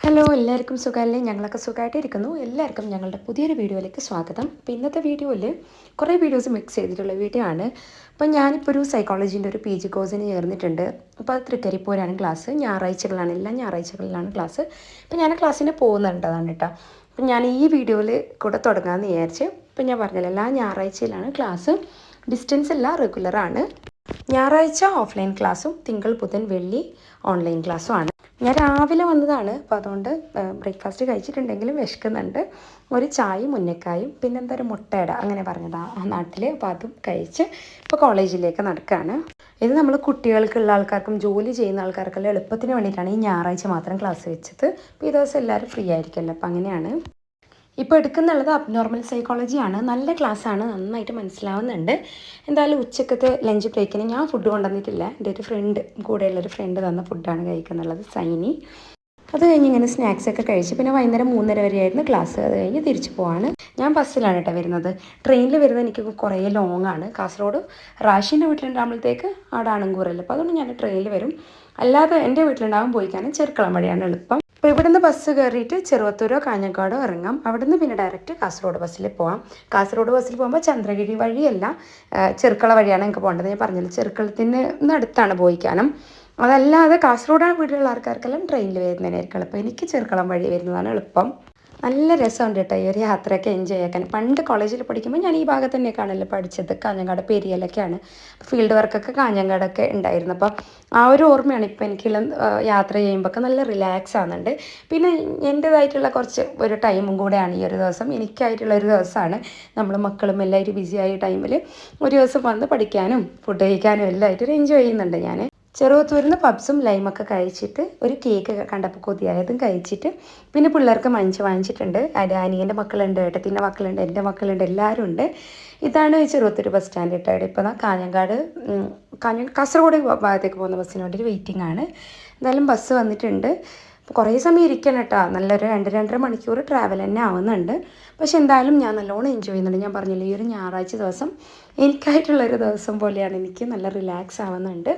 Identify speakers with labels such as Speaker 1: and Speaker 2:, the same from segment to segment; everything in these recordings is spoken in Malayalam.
Speaker 1: ഹലോ എല്ലാവർക്കും സുഖമല്ലേ? ഞങ്ങളൊക്കെ സുഖമായിട്ടിരിക്കുന്നു. എല്ലാവർക്കും ഞങ്ങളുടെ പുതിയൊരു വീഡിയോയിലേക്ക് സ്വാഗതം. അപ്പോൾ ഇന്നത്തെ വീഡിയോയിൽ കുറേ വീഡിയോസ് മിക്സ് ചെയ്തിട്ടുള്ള വീഡിയോ ആണ്. അപ്പോൾ ഞാനിപ്പോൾ ഒരു സൈക്കോളജീൻ്റെ ഒരു PG കോഴ്സിന് ചേർന്നിട്ടുണ്ട്. അപ്പോൾ അത് തൃക്കരിപ്പൂരാണ് ക്ലാസ്. ഞായറാഴ്ചകളാണ്, എല്ലാ ഞായറാഴ്ചകളിലാണ് ക്ലാസ്. അപ്പോൾ ഞാൻ ക്ലാസ്സിന് പോകുന്നുണ്ടതാണ് കേട്ടോ. അപ്പം ഞാൻ ഈ വീഡിയോയിൽ കൂടെ തുടങ്ങാമെന്ന് വിചാരിച്ച്. ഇപ്പം ഞാൻ പറഞ്ഞല്ലോ, എല്ലാ ഞായറാഴ്ചയിലാണ് ക്ലാസ്. ഡിസ്റ്റൻസ് അല്ല, റെഗുലറാണ്. ഞായറാഴ്ച ഓഫ്ലൈൻ ക്ലാസ്സും തിങ്കൾ ബുധൻ വെള്ളി ഓൺലൈൻ ക്ലാസ്സും ആണ്. ഞാൻ രാവിലെ വന്നതാണ്, അപ്പോൾ അതുകൊണ്ട് ബ്രേക്ക്ഫാസ്റ്റ് കഴിച്ചിട്ടുണ്ടെങ്കിലും വിശക്കുന്നുണ്ട്. ഒരു ചായയും ഉന്നക്കായും പിന്നെ എന്താ ഒരു മുട്ടയുടെ അങ്ങനെ പറഞ്ഞതാ ആ നാട്ടിൽ. അപ്പോൾ അതും കഴിച്ച് ഇപ്പോൾ കോളേജിലേക്ക് നടക്കുകയാണ്. ഇത് നമ്മൾ കുട്ടികൾക്കുള്ള ആൾക്കാർക്കും ജോലി ചെയ്യുന്ന ആൾക്കാർക്കെല്ലാം എളുപ്പത്തിന് വേണ്ടിയിട്ടാണ് ഈ ഞായറാഴ്ച മാത്രം ക്ലാസ് വെച്ചത്. അപ്പോൾ ഈ ദിവസം എല്ലാവരും ഫ്രീ ആയിരിക്കുമല്ലോ, അപ്പോൾ അങ്ങനെയാണ്. ഇപ്പോൾ എടുക്കുന്നുള്ളത് അബ്നോർമൽ സൈക്കോളജിയാണ്. നല്ല ക്ലാസ്സാണ്, നന്നായിട്ട് മനസ്സിലാവുന്നുണ്ട്. എന്തായാലും ഉച്ചക്കത്തെ ലഞ്ച് ബ്രേക്കിന് ഞാൻ ഫുഡ് കൊണ്ടുവന്നിട്ടില്ല. എൻ്റെ ഒരു ഫ്രണ്ട്, കൂടെയുള്ളൊരു ഫ്രണ്ട് തന്ന ഫുഡാണ് കഴിക്കുന്നുള്ളത്, സൈനി. അത് കഴിഞ്ഞ് ഇങ്ങനെ സ്നാക്സൊക്കെ കഴിച്ച് പിന്നെ വൈകുന്നേരം 3:30 വരെയായിരുന്നു ക്ലാസ്. അത് കഴിഞ്ഞ് തിരിച്ചു പോവാണ്. ഞാൻ ബസ്സിലാണ് കേട്ടോ വരുന്നത്. ട്രെയിനിൽ വരുന്നത് എനിക്ക് കുറേ ലോങ് ആണ്. കാസർഗോഡ് റാഷിൻ്റെ വീട്ടിലുണ്ടാകുമ്പോഴത്തേക്ക് അവിടെ ആണങ്കൂറല്ല, അപ്പോൾ അതുകൊണ്ട് ഞാൻ ട്രെയിനിൽ വരും. അല്ലാതെ എൻ്റെ വീട്ടിലുണ്ടാകും പോയിക്കാനും ചെറുക്കളം വഴിയാണ് എളുപ്പം. അപ്പോൾ ഇവിടുന്ന് ബസ് കയറിയിട്ട് ചെറുവത്തൂരോ കാഞ്ഞങ്ങാടോ ഇറങ്ങാം. അവിടുന്ന് പിന്നെ ഡയറക്റ്റ് കാസർഗോഡ് ബസ്സിൽ പോകാം. കാസർഗോഡ് ബസ്സിൽ പോകുമ്പോൾ ചന്ദ്രഗിരി വഴിയല്ല, ചെറുക്കള വഴിയാണ് എനിക്ക് പോകേണ്ടത്. ഞാൻ പറഞ്ഞില്ല, ചെറുക്കളത്തിന് അടുത്താണ് പോയിക്കാനും. അതല്ലാതെ കാസർഗോഡ് വീട്ടിലുള്ള ആൾക്കാർക്കെല്ലാം ട്രെയിനിൽ വരുന്നതിനായിരിക്കും എളുപ്പം. എനിക്ക് ചെറുക്കളം വഴി വരുന്നതാണ് എളുപ്പം. നല്ല രസമുണ്ട് കേട്ടോ ഈ ഒരു യാത്രയൊക്കെ എൻജോയ് ആക്കാൻ. പണ്ട് കോളേജിൽ പഠിക്കുമ്പോൾ ഞാൻ ഈ ഭാഗത്ത് തന്നെയൊക്കെയാണല്ലോ പഠിച്ചത്, കാഞ്ഞങ്ങാട് പെരിയലൊക്കെയാണ്. ഫീൽഡ് വർക്കൊക്കെ കാഞ്ഞങ്ങാടൊക്കെ ഉണ്ടായിരുന്നു. അപ്പം ആ ഒരു ഓർമ്മയാണ് ഇപ്പോൾ എനിക്കുള്ള. യാത്ര ചെയ്യുമ്പോഴൊക്കെ നല്ല റിലാക്സ് ആവുന്നുണ്ട്. പിന്നെ എൻ്റേതായിട്ടുള്ള കുറച്ച് ഒരു ടൈമും കൂടെയാണ് ഈ ഒരു ദിവസം. എനിക്കായിട്ടുള്ള ഒരു ദിവസമാണ്. നമ്മൾ മക്കളും എല്ലാവരും ബിസിയായ ടൈമിൽ ഒരു ദിവസം വന്ന് പഠിക്കാനും ഫുഡ് കഴിക്കാനും എല്ലാം ആയിട്ട് എൻജോയ് ചെയ്യുന്നുണ്ട് ഞാൻ. ചെറുവത്തൂരിൽ നിന്ന് പബ്സും ലൈമൊക്കെ കഴിച്ചിട്ട് ഒരു കേക്ക് കണ്ടപ്പോൾ കൊതിയായതും കഴിച്ചിട്ട് പിന്നെ പിള്ളേർക്ക് മഞ്ച് വാങ്ങിച്ചിട്ടുണ്ട്. അനിയൻ്റെ മക്കളുണ്ട്, ഏട്ടത്തിൻ്റെ മക്കളുണ്ട്, എൻ്റെ മക്കളുണ്ട്, എല്ലാവരും ഉണ്ട്. ഇതാണ് ചെറുവത്തൂർ ബസ് സ്റ്റാൻഡ് കേട്ടോ. ഇവിടെ ഇപ്പോൾ കാഞ്ഞങ്ങാട് കാസർഗോഡ് ഭാഗത്തേക്ക് പോകുന്ന ബസ്സിന് വേണ്ടി വെയിറ്റിംഗ് ആണ്. എന്തായാലും ബസ് വന്നിട്ടുണ്ട്. കുറേ സമയം ഇരിക്കണം കേട്ടോ. നല്ലൊരു 2-2.5 മണിക്കൂർ ട്രാവൽ തന്നെ ആവുന്നുണ്ട്. പക്ഷെ എന്തായാലും ഞാൻ നല്ലോണം എൻജോയ് ചെയ്യുന്നുണ്ട്. ഞാൻ പറഞ്ഞില്ല, ഈ ഒരു ഞായറാഴ്ച ദിവസം എനിക്കായിട്ടുള്ളൊരു ദിവസം പോലെയാണ്. എനിക്ക് നല്ല റിലാക്സ് ആവുന്നുണ്ട്.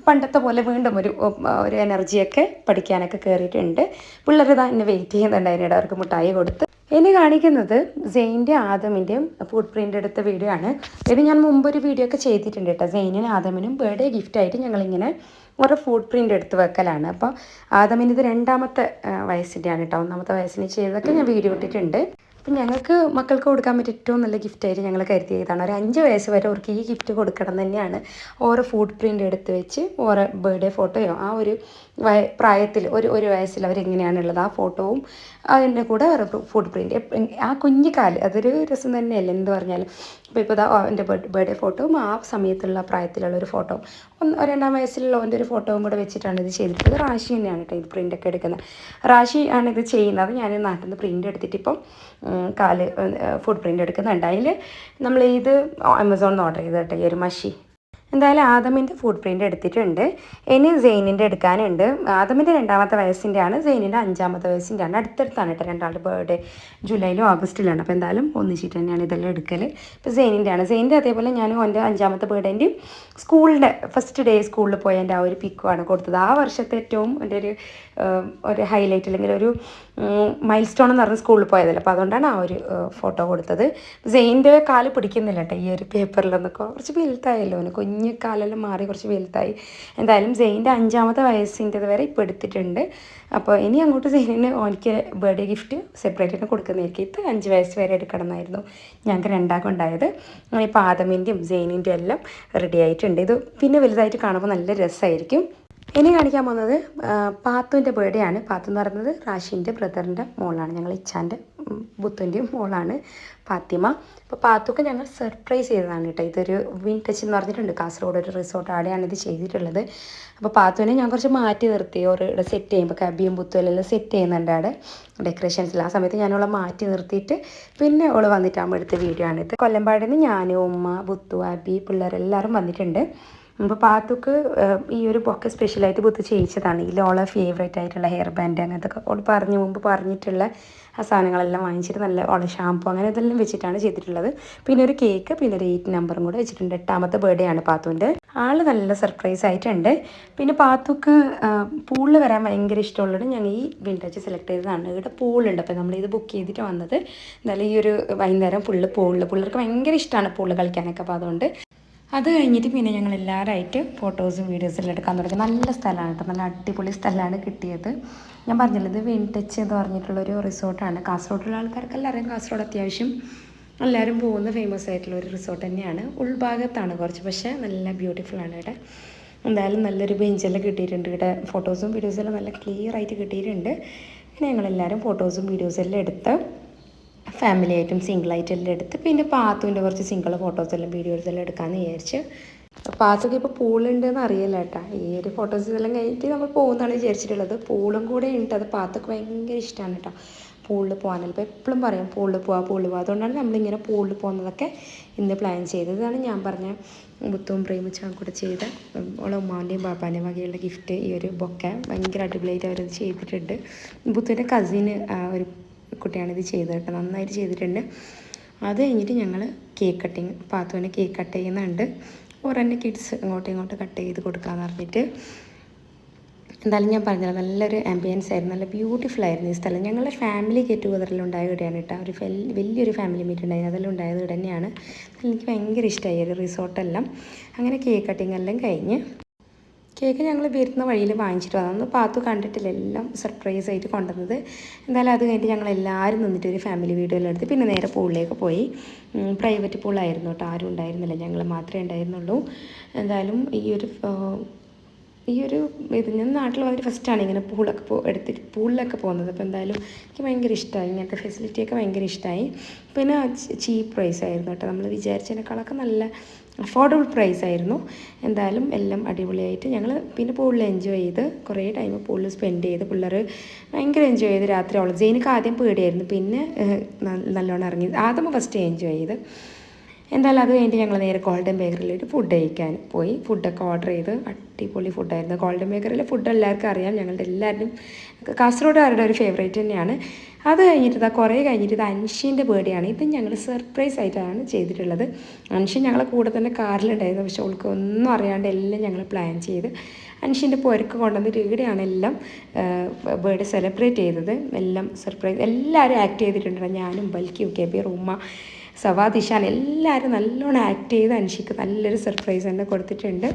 Speaker 1: പണ്ടത്തെ പോലെ വീണ്ടും ഒരു എനർജിയൊക്കെ പഠിക്കാനൊക്കെ കയറിയിട്ടുണ്ട്. പിള്ളേർ ഇതാ എന്നെ വെയിറ്റ് ചെയ്യുന്നുണ്ട്. അതിനിടെ അവർക്ക് മുട്ടായി കൊടുത്ത്. എന്നെ കാണിക്കുന്നത് സെയിൻ്റെ ആദമിൻ്റെയും ഫുഡ് പ്രിൻ്റ് എടുത്ത വീഡിയോ ആണ്. ഇത് ഞാൻ മുമ്പൊരു വീഡിയോ ഒക്കെ ചെയ്തിട്ടുണ്ട് കേട്ടോ. സെയിനും ആദമിനും ബർത്ത്ഡേ ഗിഫ്റ്റായിട്ട് ഞങ്ങളിങ്ങനെ ഒരു ഫുഡ് പ്രിൻ്റ് എടുത്ത് വെക്കലാണ്. അപ്പോൾ ആദമിന് ഇത് 2ാമത്തെ വയസ്സിൻ്റെയാണ് കേട്ടോ. 1ാമത്തെ വയസ്സിന് ചെയ്തൊക്കെ ഞാൻ വീഡിയോ ഇട്ടിട്ടുണ്ട്. അപ്പം ഞങ്ങൾക്ക് മക്കൾക്ക് കൊടുക്കാൻ പറ്റിയ ഏറ്റവും നല്ല ഗിഫ്റ്റായിട്ട് ഞങ്ങൾ കരുതിയതാണ്. ഒരു 5 വയസ്സ് വരെ അവർക്ക് ഈ ഗിഫ്റ്റ് കൊടുക്കണം തന്നെയാണ്. ഓരോ ഫുഡ് പ്രിൻ്റ് എടുത്ത് വെച്ച് ഓരോ ബർത്ത്ഡേ ഫോട്ടോയോ ആ ഒരു പ്രായത്തിൽ ഒരു വയസ്സിൽ അവരെങ്ങനെയാണുള്ളത് ആ ഫോട്ടോവും അതിൻ്റെ കൂടെ ഫുഡ് പ്രിൻ്റ് ആ കുഞ്ഞിക്കാല് അതൊരു രസം തന്നെയല്ലേ എന്ത് പറഞ്ഞാലും. ഇപ്പോൾ എൻ്റെ ബർത്ത്ഡേ ഫോട്ടോവും ആ സമയത്തുള്ള പ്രായത്തിലുള്ള ഒരു ഫോട്ടോ 2ാം വയസ്സിലുള്ള എൻ്റെ ഒരു ഫോട്ടോവും കൂടെ വെച്ചിട്ടാണ് ഇത് ചെയ്തിട്ടുള്ളത്. റാഷി തന്നെയാണ് കേട്ടോ ഇത് പ്രിൻ്റൊക്കെ എടുക്കുന്നത്. റാഷി ആണ് ഇത് ചെയ്യുന്നത്. ഞാൻ നാട്ടിൽ നിന്ന് പ്രിൻ്റ് എടുത്തിട്ട് ഇപ്പം ഫുഡ് പ്രിൻ്റ് എടുക്കുന്നുണ്ട്. അതിൽ നമ്മൾ ഇത് ആമസോണിൽ നിന്ന് ഓർഡർ ചെയ്ത് കേട്ടോ ഈ ഒരു മഷി. എന്തായാലും ആദമിൻ്റെ ഫുഡ് പ്രിൻ്റ് എടുത്തിട്ടുണ്ട്. ഇനി സെയിനിൻ്റെ എടുക്കാനുണ്ട്. ആദമിൻ്റെ 2ാമത്തെ വയസ്സിൻ്റെയാണ്, സെയിനിൻ്റെ 5ാമത്തെ വയസ്സിൻ്റെയാണ്. അടുത്തടുത്താണ് കേട്ടോ രണ്ടാളുടെ ബർത്ത്ഡേ. ജൂലൈയിലും ഓഗസ്റ്റിലാണ്. അപ്പോൾ എന്തായാലും ഒന്നിച്ചിട്ട് തന്നെയാണ് ഇതെല്ലാം എടുക്കൽ. ഇപ്പോൾ സെയിനിൻ്റെയാണ്. സെയിനിൻ്റെ അതേപോലെ ഞാൻ എൻ്റെ 5ാമത്തെ ബർത്ത്ഡേൻ്റെയും സ്കൂളിൻ്റെ ഫസ്റ്റ് ഡേ സ്കൂളിൽ പോയ എൻ്റെ ആ ഒരു പിക്കുമാണ് കൊടുത്തത്. ആ വർഷത്തെ ഏറ്റവും എൻ്റെ ഒരു ഹൈലൈറ്റ് അല്ലെങ്കിൽ ഒരു മൈൽ സ്റ്റോൺ എന്ന് പറഞ്ഞ സ്കൂളിൽ പോയതല്ലോ. അപ്പോൾ അതുകൊണ്ടാണ് ആ ഒരു ഫോട്ടോ കൊടുത്തത്. സെയിൻ്റെ കാല് പിടിക്കുന്നില്ല കേട്ടോ ഈ ഒരു പേപ്പറിലൊന്നൊക്കെ. കുറച്ച് വലുതായല്ലോ, അവന് കുഞ്ഞ് കാലെല്ലാം മാറി കുറച്ച് വലുതായി. എന്തായാലും സെയിൻ്റെ 5ാമത്തെ വയസ്സിൻ്റെത് വരെ ഇപ്പോൾ എടുത്തിട്ടുണ്ട്. അപ്പോൾ ഇനി അങ്ങോട്ട് സെയിനിന് എനിക്ക് ബർത്ത്ഡേ ഗിഫ്റ്റ് സെപ്പറേറ്റ് കൊടുക്കുന്നതായിരിക്കും. ഇത് 5 വയസ്സ് വരെ എടുക്കണം എന്നായിരുന്നു ഞങ്ങൾക്ക് 2ആൾക്കും ഉണ്ടായത്. ഇപ്പോൾ ആദമിൻ്റെയും സെയിനിൻ്റെയും എല്ലാം റെഡി ആയിട്ടുണ്ട്. ഇത് പിന്നെ വലുതായിട്ട് കാണുമ്പോൾ നല്ല രസമായിരിക്കും. ഇനി കാണിക്കാൻ പോകുന്നത് പാത്തുവിൻ്റെ ബർത്ത്ഡേ ആണ്. പാത്തു എന്ന് പറയുന്നത് റാഷിൻ്റെ ബ്രദറിൻ്റെ മോളാണ്. ഞങ്ങൾ ഇച്ചാൻ്റെ ബുത്തുൻ്റെയും മോളാണ് ഫാത്തിമ. അപ്പോൾ പാത്തുക്ക് ഞങ്ങൾ സർപ്രൈസ് ചെയ്തതാണ് കേട്ടോ. ഇതൊരു വിൻ ടച്ച് എന്ന് പറഞ്ഞിട്ടുണ്ട് കാസർഗോഡ് ഒരു റിസോർട്ട്, അവിടെയാണ് ഇത് ചെയ്തിട്ടുള്ളത്. അപ്പോൾ പാത്തുവിനെ ഞാൻ കുറച്ച് മാറ്റി നിർത്തി. ഇവിടെ സെറ്റ് ചെയ്യുമ്പോൾ കബിയും ബുത്തും എല്ലാം സെറ്റ് ചെയ്യുന്നുണ്ട് അവിടെ ഡെക്കറേഷൻസിൽ. ആ സമയത്ത് ഞാനവളെ മാറ്റി നിർത്തിയിട്ട് പിന്നെ അവൾ വന്നിട്ടാകുമ്പോൾ എടുത്ത വീഡിയോ ആണ് ഇത്. കൊല്ലമ്പാടിൽ നിന്ന് ഞാനും ഉമ്മ, ബുത്തു, അബി, പിള്ളേരെല്ലാവരും വന്നിട്ടുണ്ട്. അപ്പോൾ പാത്തുക്ക് ഈ ഒരു ബൊക്കെ സ്പെഷ്യലായിട്ട് ബുത്ത് ചെയ്യിച്ചതാണ്. ഇതിലോളെ ഫേവറേറ്റ് ആയിട്ടുള്ള ഹെയർ ബാൻഡ് അങ്ങനത്തെ ഒക്കെ ഓൾ മുമ്പ് പറഞ്ഞിട്ടുള്ള ആ സാധനങ്ങളെല്ലാം വാങ്ങിച്ചിട്ട് നല്ല ഓളെ ഷാമ്പു അങ്ങനെ ഇതെല്ലാം വെച്ചിട്ടാണ് ചെയ്തിട്ടുള്ളത്. പിന്നെ ഒരു കേക്ക്, പിന്നെ ഒരു 8 നമ്പറും കൂടെ വെച്ചിട്ടുണ്ട്. 8ാമത്തെ ബർത്ത്ഡേ ആണ് പാത്തുവിൻ്റെ. ആൾ നല്ല സർപ്രൈസ് ആയിട്ടുണ്ട്. പിന്നെ പാത്തുക്ക് പൂളിൽ വരാൻ ഭയങ്കര ഇഷ്ടമുള്ളത് ഞങ്ങൾ ഈ വിൻറ്റേജ് സെലക്ട് ചെയ്തതാണ്. ഇവിടെ പൂളുണ്ട്. അപ്പോൾ നമ്മളിത് ബുക്ക് ചെയ്തിട്ട് വന്നത്. എന്നാലും ഈ ഒരു വൈകുന്നേരം ഫുള്ള് പിള്ളേർക്ക് ഭയങ്കര ഇഷ്ടമാണ് പൂളിൽ കളിക്കാനൊക്കെ. അപ്പോൾ അതുകൊണ്ട് അത് കഴിഞ്ഞിട്ട് പിന്നെ ഞങ്ങൾ എല്ലാവരായിട്ട് ഫോട്ടോസും വീഡിയോസെല്ലാം എടുക്കാൻ തുടങ്ങി. നല്ല സ്ഥലമാണ് കേട്ടോ, നല്ല അടിപൊളി സ്ഥലമാണ് കിട്ടിയത്. ഞാൻ പറഞ്ഞില്ല, ഇത് വിൻടച്ച് എന്ന് പറഞ്ഞിട്ടുള്ളൊരു റിസോർട്ടാണ്. കാസർഗോഡുള്ള ആൾക്കാർക്കെല്ലാം അറിയാം. കാസർഗോഡ് അത്യാവശ്യം എല്ലാവരും പോകുന്ന ഫേമസ് ആയിട്ടുള്ള ഒരു റിസോർട്ട് തന്നെയാണ്. ഉൾഭാഗത്താണ് കുറച്ച്, പക്ഷേ നല്ല ബ്യൂട്ടിഫുൾ ആണ് ഇവിടെ. എന്തായാലും നല്ലൊരു ബെഞ്ചെല്ലാം കിട്ടിയിട്ടുണ്ട് ഇവിടെ. ഫോട്ടോസും വീഡിയോസെല്ലാം നല്ല ക്ലിയർ ആയിട്ട് കിട്ടിയിട്ടുണ്ട്. പിന്നെ ഞങ്ങളെല്ലാവരും ഫോട്ടോസും വീഡിയോസെല്ലാം എടുത്ത് ഫാമിലി ആയിട്ടും സിംഗിളായിട്ടും എല്ലാം എടുത്ത് പിന്നെ പാത്തുവിൻ്റെ കുറച്ച് സിംഗിൾ ഫോട്ടോസെല്ലാം വീഡിയോസെല്ലാം എടുക്കാമെന്ന് വിചാരിച്ച്. പാത്തൊക്കെ ഇപ്പോൾ പൂളുണ്ടെന്ന് അറിയില്ല കേട്ടോ. ഈ ഒരു ഫോട്ടോസ് ഇതെല്ലാം കഴിഞ്ഞിട്ട് നമ്മൾ പോകുന്നതാണ് വിചാരിച്ചിട്ടുള്ളത്. പൂളും കൂടെ ഉണ്ട്. അത് പാത്തൊക്കെ ഭയങ്കര ഇഷ്ടമാണ് കേട്ടോ പൂളിൽ പോകാനല്ലോ. ഇപ്പോൾ എപ്പോഴും പറയും പൂളിൽ പോവാം. അതുകൊണ്ടാണ് നമ്മളിങ്ങനെ പൂളിൽ പോകുന്നതൊക്കെ ഇന്ന് പ്ലാൻ ചെയ്തത്. ഇതാണ് ഞാൻ പറഞ്ഞ മുത്തും പ്രേമിച്ചും കൂടെ ചെയ്ത ഓളെ ഉമ്മാൻ്റെയും ബാപ്പാൻ്റെയും വകയുള്ള ഗിഫ്റ്റ്. ഈ ഒരു ബൊക്കെ ഭയങ്കര അടിപൊളിയായിട്ട് അവരത് ചെയ്തിട്ടുണ്ട്. മുത്തുവിൻ്റെ കസിന് ഒരു കുട്ടിയാണിത് ചെയ്തത് കേട്ടോ, നന്നായിട്ട് ചെയ്തിട്ടുണ്ട്. അത് കഴിഞ്ഞിട്ട് ഞങ്ങൾ കേക്ക് കട്ടിങ്, പാത്തുവിന് കേക്ക് കട്ട് ചെയ്യുന്നുണ്ട്. ഒരെന്നെ കിഡ്സ് ഇങ്ങോട്ടും കട്ട് ചെയ്ത് കൊടുക്കാമെന്ന് പറഞ്ഞിട്ട്. എന്തായാലും ഞാൻ പറഞ്ഞത് നല്ലൊരു ആംബിയൻസ് ആയിരുന്നു, നല്ല ബ്യൂട്ടിഫുൾ ആയിരുന്നു ഈ സ്ഥലം. ഞങ്ങളുടെ ഫാമിലി ഗെറ്റ് ടുഗദറിൽ ഉണ്ടായ ഇവിടെയാണ് കേട്ടോ. ഒരു വലിയൊരു ഫാമിലി മീറ്റ് ഉണ്ടായിരുന്നു, അതെല്ലാം ഉണ്ടായത് ഇവിടെ തന്നെയാണ്. എനിക്ക് ഭയങ്കര ഇഷ്ടമായി ഒരു റിസോർട്ടെല്ലാം. അങ്ങനെ കേക്ക് കട്ടിങ് എല്ലാം കഴിഞ്ഞ് കേക്ക് ഞങ്ങൾ വരുന്ന വഴിയിൽ വാങ്ങിച്ചിട്ട് വന്നു. പാത്തു കണ്ടിട്ടില്ല, എല്ലാം സർപ്രൈസ് ആയിട്ട് കൊണ്ടുവന്നത്. എന്തായാലും അത് കഴിഞ്ഞിട്ട് ഞങ്ങൾ എല്ലാവരും നിന്നിട്ട് ഒരു ഫാമിലി വീഡിയോ എല്ലാം എടുത്ത് പിന്നെ നേരെ പൂളിലേക്ക് പോയി. പ്രൈവറ്റ് പൂളായിരുന്നു കേട്ടോ, ആരും ഉണ്ടായിരുന്നില്ല, ഞങ്ങൾ മാത്രമേ ഉണ്ടായിരുന്നുള്ളൂ. എന്തായാലും ഈ ഒരു ഇത് ഞാൻ നാട്ടിൽ വന്നിട്ട് ഫസ്റ്റാണ് ഇങ്ങനെ എടുത്തിട്ട് പൂളിലൊക്കെ പോകുന്നത്. അപ്പോൾ എന്തായാലും എനിക്ക് ഭയങ്കര ഇഷ്ടമായി, ഇങ്ങനത്തെ ഫെസിലിറ്റിയൊക്കെ ഭയങ്കര ഇഷ്ടമായി. പിന്നെ ചീപ്പ് പ്രൈസ് ആയിരുന്നു കേട്ടോ, നമ്മൾ വിചാരിച്ചതിനേക്കാളൊക്കെ നല്ല അഫോർഡബിൾ പ്രൈസ് ആയിരുന്നു. എന്തായാലും എല്ലാം അടിപൊളിയായിട്ട് ഞങ്ങൾ പിന്നെ പൂളിൽ എൻജോയ് ചെയ്ത് കുറേ ടൈം പൂളിൽ സ്പെൻഡ് ചെയ്ത്. പിള്ളേർ ഭയങ്കര എൻജോയ് ചെയ്ത്. രാത്രി അവൾ ജെയിനക്ക് ആദ്യം പേടിയായിരുന്നു, പിന്നെ നല്ലോണം ഇറങ്ങി. ആദ്യം ഫസ്റ്റ് എൻജോയ് ചെയ്ത്. എന്തായാലും അത് കഴിഞ്ഞിട്ട് ഞങ്ങൾ നേരെ ഗോൾഡൻ ബേക്കറിയിൽ ഒരു ഫുഡ് കഴിക്കാൻ പോയി. ഫുഡൊക്കെ ഓർഡർ ചെയ്ത് അടിപൊളി ഫുഡായിരുന്നു. ഗോൾഡൻ ബേക്കറിയിലെ ഫുഡ് എല്ലാവർക്കും അറിയാം, ഞങ്ങളുടെ എല്ലാവരും കാസർഗോഡുകാരുടെ ഒരു ഫേവറേറ്റ് തന്നെയാണ്. അത് കഴിഞ്ഞിട്ട് കുറേ കഴിഞ്ഞിട്ട് ഇത് അൻഷീൻ്റെ ബർത്ത്ഡേ ആണ്. ഇത് ഞങ്ങൾ സർപ്രൈസ് ആയിട്ടാണ് ചെയ്തിട്ടുള്ളത്. അൻഷി ഞങ്ങളെ കൂടെ തന്നെ കാറിലുണ്ടായിരുന്നു, പക്ഷെ അവൾക്ക് ഒന്നും അറിയാണ്ട് എല്ലാം ഞങ്ങൾ പ്ലാൻ ചെയ്ത് അൻഷീൻ്റെ പുരക്ക് കൊണ്ടുവന്നിട്ട് ഇവിടെയാണ് എല്ലാം ബർത്ത്ഡേ സെലിബ്രേറ്റ് ചെയ്തത്. എല്ലാം സർപ്രൈസ്, എല്ലാവരും ആക്ട് ചെയ്തിട്ടുണ്ട്. ഞാനും ബൽക്കിയും കെബീർ, ഉമ്മ, സവാദ്, ഇഷാൻ എല്ലാവരും നല്ലോണം ആക്ട് ചെയ്ത് അൻഷിക്ക് നല്ലൊരു സർപ്രൈസ് തന്നെ കൊടുത്തിട്ടുണ്ട്.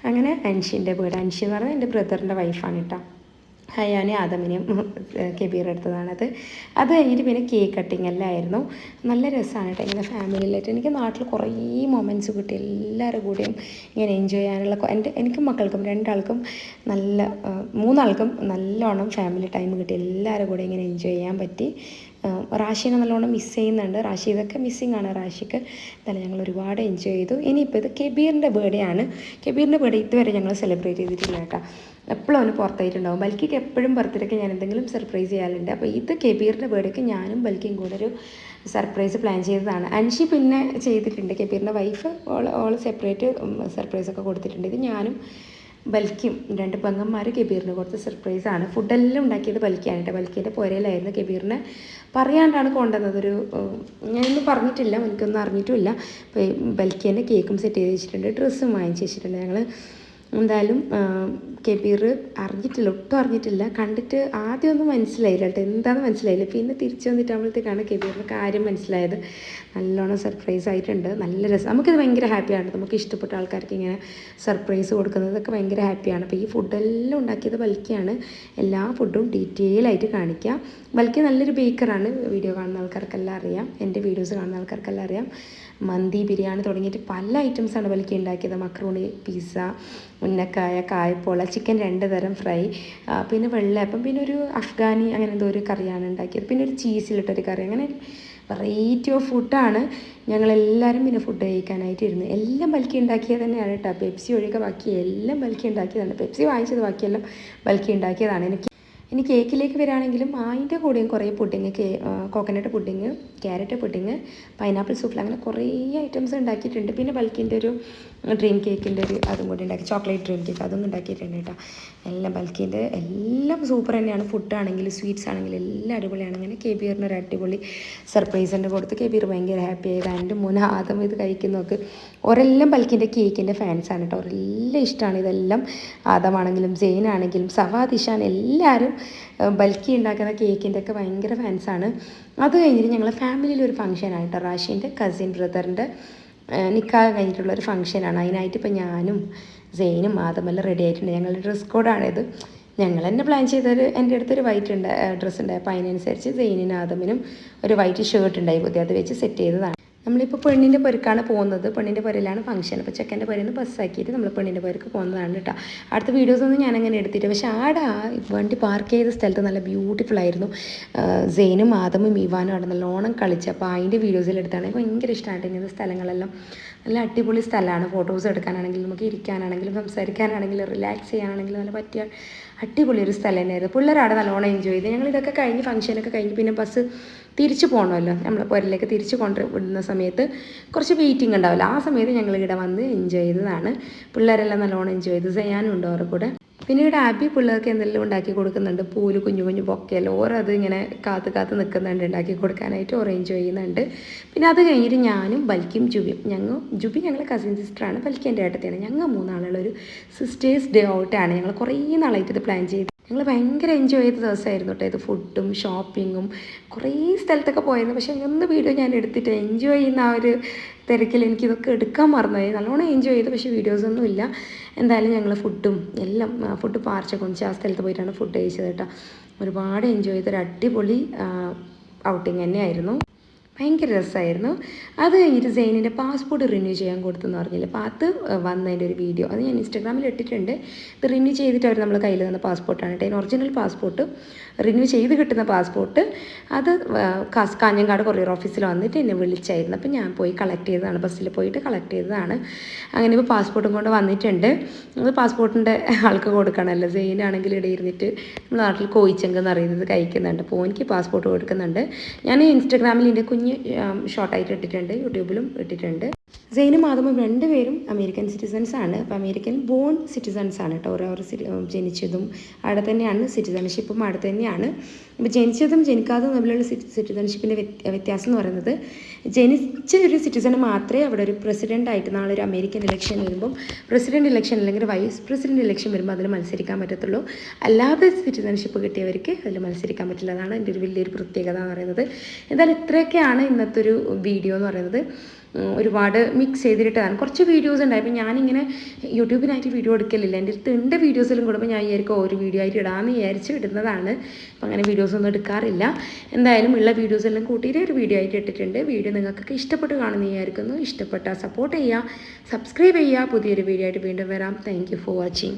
Speaker 1: അങ്ങനെ അൻഷീൻ്റെ ബർത്ത്ഡേ, അൻഷി എന്ന് പറഞ്ഞാൽ എൻ്റെ ബ്രദറിൻ്റെ വൈഫാണ് കേട്ടോ. ഹയാനെ ആദമിനെയും കെബീർ എടുത്തതാണത്. അത് കഴിഞ്ഞിട്ട് പിന്നെ കേക്ക് കട്ടിങ് എല്ലാം ആയിരുന്നു. നല്ല രസമാണ് കേട്ടോ ഇങ്ങനെ ഫാമിലിയിലായിട്ട്. എനിക്ക് നാട്ടിൽ കുറേ മൊമെൻറ്റ്സ് കിട്ടി, എല്ലാവരും കൂടെയും ഇങ്ങനെ എൻജോയ് ചെയ്യാനുള്ള. എനിക്കും മക്കൾക്കും രണ്ടാൾക്കും മൂന്നാൾക്കും നല്ലോണം ഫാമിലി ടൈം കിട്ടി. എല്ലാവരും കൂടെ ഇങ്ങനെ എൻജോയ് ചെയ്യാൻ പറ്റി. റാഷിനെ നല്ലോണം മിസ് ചെയ്യുന്നുണ്ട്. റാഷി ഇതൊക്കെ മിസ്സിങ് ആണ് റാഷിക്ക്. എന്നാലും ഞങ്ങൾ ഒരുപാട് എൻജോയ് ചെയ്തു. ഇനിയിപ്പോൾ ഇത് കെബീറിൻ്റെ ബർത്ത്ഡേ ആണ്. കെബീറിൻ്റെ ബർത്ത്ഡേ ഇതുവരെ ഞങ്ങൾ സെലിബ്രേറ്റ് ചെയ്തിട്ടില്ല കേട്ടോ. എപ്പോഴും അവന് പുറത്തായിട്ടുണ്ടാവും. ബൽക്കിക്ക് എപ്പോഴും ബർത്ത്ഡേക്ക് ഞാൻ എന്തെങ്കിലും സർപ്രൈസ് ചെയ്യാറുണ്ട്. അപ്പോൾ ഇത് കെബീറിൻ്റെ ബർത്ത്ഡേക്ക് ഞാനും ബൽക്കിയും കൂടെ ഒരു സർപ്രൈസ് പ്ലാൻ ചെയ്തതാണ്. അൻഷി പിന്നെ ചെയ്തിട്ടുണ്ട്, കെബീറിൻ്റെ വൈഫ് ഓൾ സെപ്പറേറ്റ് സർപ്രൈസൊക്കെ കൊടുത്തിട്ടുണ്ട്. ഇത് ഞാനും ബൽക്കിയും 2 പെങ്ങന്മാർ കെബീറിന് കൊടുത്ത സർപ്രൈസാണ്. ഫുഡെല്ലാം ഉണ്ടാക്കിയത് ബൽക്കിയാണ് കേട്ടോ. ബൽക്കിൻ്റെ പുരയിലായിരുന്നു. കെബീറിനെ പറയാണ്ടാണ് കൊണ്ടുവന്നത്. ഞാനൊന്നും പറഞ്ഞിട്ടില്ല, എനിക്കൊന്നും അറിഞ്ഞിട്ടുമില്ല. അപ്പോൾ ബൽക്കിൻ്റെ കേക്കും സെറ്റ് ചെയ്ത് വെച്ചിട്ടുണ്ട്, ഡ്രസ്സും വാങ്ങിച്ച് വെച്ചിട്ടുണ്ട്. ഞങ്ങൾ എന്തായാലും കെബീർ ഒട്ടും അറിഞ്ഞിട്ടില്ല. കണ്ടിട്ട് ആദ്യമൊന്നും മനസ്സിലായില്ല കേട്ടോ, എന്താണെന്ന് മനസ്സിലായില്ല. പിന്നെ തിരിച്ചു വന്നിട്ടാകുമ്പോഴത്തേക്കാണ് കെബീറിന് കാര്യം മനസ്സിലായത്. നല്ലോണം സർപ്രൈസ് ആയിട്ടുണ്ട്, നല്ല രസം. നമുക്കിത് ഭയങ്കര ഹാപ്പിയാണ്. നമുക്ക് ഇഷ്ടപ്പെട്ട ആൾക്കാർക്ക് ഇങ്ങനെ സർപ്രൈസ് കൊടുക്കുന്നതൊക്കെ ഭയങ്കര ഹാപ്പിയാണ്. അപ്പോൾ ഈ ഫുഡെല്ലാം ഉണ്ടാക്കിയത് ബൽക്കിയാണ്. എല്ലാ ഫുഡും ഡീറ്റെയിൽ ആയിട്ട് കാണിക്കാം. ബൽക്കി നല്ലൊരു ബേക്കറാണ്, വീഡിയോ കാണുന്ന ആൾക്കാർക്കെല്ലാം അറിയാം, എൻ്റെ വീഡിയോസ് കാണുന്ന ആൾക്കാർക്കെല്ലാം അറിയാം. മന്തി, ബിരിയാണി തുടങ്ങിയിട്ട് പല ഐറ്റംസാണ് ബൽക്കി ഉണ്ടാക്കിയത്. മക്രൂണി, പിസ്സ, ഉന്നക്കായ, കായ്പോള, ചിക്കൻ 2 തരം ഫ്രൈ, പിന്നെ വെള്ളയപ്പം, പിന്നെ ഒരു അഫ്ഗാനി അങ്ങനെ എന്തോ ഒരു കറിയാണ് ഉണ്ടാക്കിയത്, പിന്നെ ഒരു ചീസിലിട്ടൊരു കറി. അങ്ങനെ വെറൈറ്റി ഓഫ് ഫുഡാണ്. ഞങ്ങളെല്ലാവരും പിന്നെ ഫുഡ് കഴിക്കാനായിട്ട് ഇരുന്നു. എല്ലാം ബൽക്കി ഉണ്ടാക്കിയത് തന്നെയാണ് കേട്ടോ. പെപ്സി ഒഴികെ ബാക്കി എല്ലാം ബൽക്കി ഉണ്ടാക്കിയതാണ്. പെപ്സി വാങ്ങിച്ചത് ബാക്കിയെല്ലാം ബൽക്കി ഉണ്ടാക്കിയതാണ്. ഇനി കേക്കിലേക്ക് വരികയാണെങ്കിലും അതിൻ്റെ കൂടെയും കുറേ pudding, coconut pudding, carrot pudding, pineapple souffle, അങ്ങനെ കുറേ ഐറ്റംസ് ഉണ്ടാക്കിയിട്ടുണ്ട്. പിന്നെ ബൽക്കിൻ്റെ ഒരു ഡ്രീം കേക്കിൻ്റെ ഒരു അതും കൂടി ഉണ്ടാക്കി, ചോക്ലേറ്റ് ഡ്രീം കേക്ക് അതും ഉണ്ടാക്കിയിട്ടുണ്ട് കേട്ടോ. എല്ലാം ബൽക്കിൻ്റെ എല്ലാം സൂപ്പർ തന്നെയാണ്. ഫുഡാണെങ്കിലും സ്വീറ്റ്സ് ആണെങ്കിലും എല്ലാം അടിപൊളിയാണ്. അങ്ങനെ കെബീറിന് ഒരു അടിപൊളി സർപ്രൈസ് ഉണ്ട് കൊടുത്ത്. കെബീർ ഭയങ്കര ഹാപ്പി ആയത്. എൻ്റെ മോനെ ആദ്യം ഇത് കഴിക്കുന്നവർക്ക് ഒരെല്ലാം ബൽക്കിൻ്റെ കേക്കിൻ്റെ ഫാൻസാണ് കേട്ടോ. ഒരെല്ലാം ഇഷ്ടമാണ് ഇതെല്ലാം. ആദമാണെങ്കിലും ജെയിനാണെങ്കിലും സവാദിഷാൻ എല്ലാവരും ബൽക്കി ഉണ്ടാക്കുന്ന കേക്കിൻ്റെ ഒക്കെ ഭയങ്കര ഫാൻസാണ്. അത് കഴിഞ്ഞിട്ട് ഞങ്ങൾ ഫാമിലിയിൽ ഒരു ഫംഗ്ഷനാണ് കേട്ടോ. റാഷീൻ്റെ കസിൻ ബ്രദറിൻ്റെ നിക്കാഹ് കഴിഞ്ഞിട്ടുള്ളൊരു ഫംഗ്ഷനാണ്. അതിനായിട്ട് ഇപ്പം ഞാനും സെയിനും ആദമെല്ലാം റെഡി ആയിട്ടുണ്ട്. ഞങ്ങളുടെ ഡ്രസ് കോഡാണിത്. ഞങ്ങൾ തന്നെ പ്ലാൻ ചെയ്തൊരു എൻ്റെ അടുത്തൊരു വൈറ്റ് ഡ്രസ്സ് ഉണ്ട്. അപ്പോൾ അതിനനുസരിച്ച് സെയിനിനും ആദമിനും ഒരു വൈറ്റ് ഷർട്ട് ഉണ്ടായി പുതിയ, അത് വെച്ച് സെറ്റ് ചെയ്തതാണ്. നമ്മളിപ്പോൾ പെണ്ണിൻ്റെ പുരക്കാണ് പോകുന്നത്. പെണ്ണിൻ്റെ പുരയിലാണ് ഫംഗ്ഷൻ. അപ്പോൾ ചെക്കൻ്റെ പുരയിൽ നിന്ന് ബസ്സാക്കിയിട്ട് നമ്മൾ പെണ്ണിൻ്റെ പുരക്ക് പോകുന്നതാണ് കേട്ടോ. അടുത്ത വീഡിയോസൊന്നും ഞാനങ്ങനെ എടുത്തിട്ട്, പക്ഷേ ആടെ വണ്ടി പാർക്ക് ചെയ്ത സ്ഥലത്ത് നല്ല ബ്യൂട്ടിഫുൾ ആയിരുന്നു. സെയിനും ആദമും ഇവാനും അവിടെ നല്ലോണം കളിച്ച്, അപ്പോൾ അതിൻ്റെ വീഡിയോസിലെടുത്താണ്. ഭയങ്കര ഇഷ്ടമായിട്ട് ഇങ്ങനത്തെ സ്ഥലങ്ങളെല്ലാം നല്ല അടിപൊളി സ്ഥലമാണ്. ഫോട്ടോസ് എടുക്കാനാണെങ്കിലും നമുക്ക് ഇരിക്കാനാണെങ്കിലും സംസാരിക്കാനാണെങ്കിലും റിലാക്സ് ചെയ്യാനാണെങ്കിലും നല്ല പറ്റിയ അടിപൊളി ഒരു സ്ഥലം തന്നെയായിരുന്നു. പിള്ളേരാടെ നല്ലോണം എൻജോയ് ചെയ്ത്. ഞങ്ങൾ ഇതൊക്കെ കഴിഞ്ഞ് ഫംഗ്ഷനൊക്കെ കഴിഞ്ഞ് പിന്നെ ബസ് തിരിച്ചു പോകണമല്ലോ, നമ്മളെ പുരയിലേക്ക് തിരിച്ച് വിടുന്ന സമയത്ത് കുറച്ച് വെയിറ്റിംഗ് ഉണ്ടാവില്ല. ആ സമയത്ത് ഞങ്ങൾ ഇവിടെ വന്ന് എൻജോയ് ചെയ്തതാണ്. പിള്ളേരെല്ലാം നല്ലോണം എൻജോയ് ചെയ്ത്. ചെയ്യാനും ഉണ്ടോ അവരുടെ കൂടെ. പിന്നീട് ആബി പിള്ളേർക്ക് എന്തെല്ലാം ഉണ്ടാക്കി കൊടുക്കുന്നുണ്ട്. പൂല് കുഞ്ഞു കുഞ്ഞു ബൊക്കയല്ലോ, ഓരത് ഇങ്ങനെ കാത്ത് നിൽക്കുന്നുണ്ട് ഉണ്ടാക്കി കൊടുക്കാനായിട്ട്. ഓരോ എൻജോയ് ചെയ്യുന്നുണ്ട്. പിന്നെ അത് കഴിഞ്ഞിട്ട് ഞാനും ബൽക്കിയും ജുബി ഞങ്ങളെ കസിൻ സിസ്റ്ററാണ്, ബൽക്കി എൻ്റെ ഏട്ടത്തിയാണ്. ഞങ്ങൾ മൂന്നാളുള്ളൊരു സിസ്റ്റേഴ്സ് ഡേ ഔട്ടാണ്. ഞങ്ങൾ കുറേ നാളായിട്ട് ഇത് പ്ലാൻ ചെയ്ത്. ഞങ്ങൾ ഭയങ്കര എൻജോയ് ചെയ്ത ദിവസമായിരുന്നു കേട്ടോ ഇത്. ഫുഡും ഷോപ്പിങ്ങും കുറേ സ്ഥലത്തൊക്കെ പോയിരുന്നു. പക്ഷേ ഒന്ന് വീഡിയോ ഞാൻ എടുത്തിട്ട് എൻജോയ് ചെയ്യുന്ന ആ ഒരു തിരക്കിൽ എനിക്കിതൊക്കെ എടുക്കാൻ മറന്നുപോയി. നല്ലോണം എൻജോയ് ചെയ്തു, പക്ഷേ വീഡിയോസൊന്നും ഇല്ല. എന്തായാലും ഞങ്ങൾ ഫുഡും എല്ലാം ഫുഡ് പാർച്ചക്കൊഞ്ച് ആ സ്ഥലത്ത് പോയിട്ടാണ് ഫുഡ് കഴിച്ചത് കേട്ടോ. ഒരുപാട് എൻജോയ് ചെയ്തൊരു അടിപൊളി ഔട്ടിങ് തന്നെയായിരുന്നു. ഭയങ്കര രസമായിരുന്നു. അത് കഴിഞ്ഞിട്ട് സെയിനിൻ്റെ പാസ്പോർട്ട് റിന്യൂ ചെയ്യാൻ കൊടുത്തെന്ന് പറഞ്ഞില്ല. അപ്പോൾ അത് വന്നതിൻ്റെ ഒരു വീഡിയോ അത് ഞാൻ ഇൻസ്റ്റാഗ്രാമിൽ ഇട്ടിട്ടുണ്ട്. ഇത് റിന്യൂ ചെയ്തിട്ട് അവർ നമ്മൾ കയ്യിൽ തന്ന പാസ്പോർട്ടാണ് കേട്ടോ. അതിന് ഒറിജിനൽ പാസ്പോർട്ട്, റിന്യൂ ചെയ്ത് കിട്ടുന്ന പാസ്പോർട്ട് അത് കാഞ്ഞങ്ങാട് കൊറിയർ ഓഫീസിൽ വന്നിട്ട് എന്നെ വിളിച്ചായിരുന്നു. അപ്പോൾ ഞാൻ പോയി കളക്ട് ചെയ്തതാണ്, ബസ്സിൽ പോയിട്ട് കളക്ട് ചെയ്തതാണ്. അങ്ങനെ ഇപ്പോൾ പാസ്പോർട്ടും കൊണ്ട് വന്നിട്ടുണ്ട്. അത് പാസ്പോർട്ടിൻ്റെ ആൾക്ക് കൊടുക്കണമല്ലോ. സെയിനാണെങ്കിൽ ഇവിടെ ഇരുന്നിട്ട് നമ്മൾ നാട്ടിൽ കോയിച്ചെങ്ക് എന്ന് പറയുന്നത് കഴിക്കുന്നുണ്ട്. അപ്പോൾ എനിക്ക് പാസ്പോർട്ട് കൊടുക്കുന്നുണ്ട്. ഞാൻ ഇൻസ്റ്റാഗ്രാമിൽ എൻ്റെ കുഞ്ഞ് ഷോർട്ടായിട്ട് ഇട്ടിട്ടുണ്ട്, യൂട്യൂബിലും ഇട്ടിട്ടുണ്ട്. സെയിനും ആദമും രണ്ടുപേരും അമേരിക്കൻ സിറ്റിസൺസ് ആണ്. അപ്പോൾ അമേരിക്കൻ ബോൺ സിറ്റിസൺസ് ആണ് കേട്ടോ. ഓരോ ജനിച്ചതും അവിടെ തന്നെയാണ്, സിറ്റിസൺഷിപ്പും അവിടെ തന്നെയാണ്. അപ്പോൾ ജനിച്ചതും ജനിക്കാത്തതും തമ്മിലുള്ള സിറ്റിസൺഷിപ്പിൻ്റെ വ്യത്യാസം എന്ന് പറയുന്നത്, ജനിച്ച ഒരു സിറ്റിസണ് മാത്രമേ അവിടെ ഒരു പ്രസിഡൻ്റായിട്ട് നാളെ ഒരു അമേരിക്കൻ ഇലക്ഷൻ വരുമ്പം, പ്രസിഡൻറ്റ് ഇലക്ഷൻ അല്ലെങ്കിൽ വൈസ് പ്രസിഡൻറ്റ് ഇലക്ഷൻ വരുമ്പോൾ അതിൽ മത്സരിക്കാൻ പറ്റത്തുള്ളൂ. അല്ലാതെ സിറ്റിസൺഷിപ്പ് കിട്ടിയവർക്ക് അതിൽ മത്സരിക്കാൻ പറ്റില്ല. അതാണ് എൻ്റെ ഒരു വലിയൊരു പ്രത്യേകത എന്ന് പറയുന്നത്. എന്തായാലും ഇത്രയൊക്കെയാണ് ഇന്നത്തെ ഒരു വീഡിയോ എന്ന് പറയുന്നത്. ഒരുപാട് മിക്സ് ചെയ്തിട്ടാണ് കുറച്ച് വീഡിയോസ് ഉണ്ടായപ്പോൾ ഞാനിങ്ങനെ യൂട്യൂബിനായിട്ട് വീഡിയോ എടുക്കലില്ല. എൻ്റെ അടുത്ത് ഉണ്ട് വീഡിയോസിലും കൂടുമ്പോൾ ഞാൻ വിചാരിക്കും ഒരു വീഡിയോ ആയിട്ട് ഇടാമെന്ന് വിചാരിച്ച് ഇടുന്നതാണ്. അപ്പം അങ്ങനെ വീഡിയോസൊന്നും എടുക്കാറില്ല. എന്തായാലും ഉള്ള വീഡിയോസെല്ലാം കൂട്ടിയിട്ട് ഒരു വീഡിയോ ആയിട്ട് ഇട്ടിട്ടുണ്ട്. വീഡിയോ നിങ്ങൾക്കൊക്കെ ഇഷ്ടപ്പെട്ട് കാണുമെന്ന് വിചാരിക്കുന്നു. ഇഷ്ടപ്പെട്ടാൽ സപ്പോർട്ട് ചെയ്യുക, സബ്സ്ക്രൈബ് ചെയ്യുക. പുതിയൊരു വീഡിയോ ആയിട്ട് വീണ്ടും വരാം. Thank you for watching.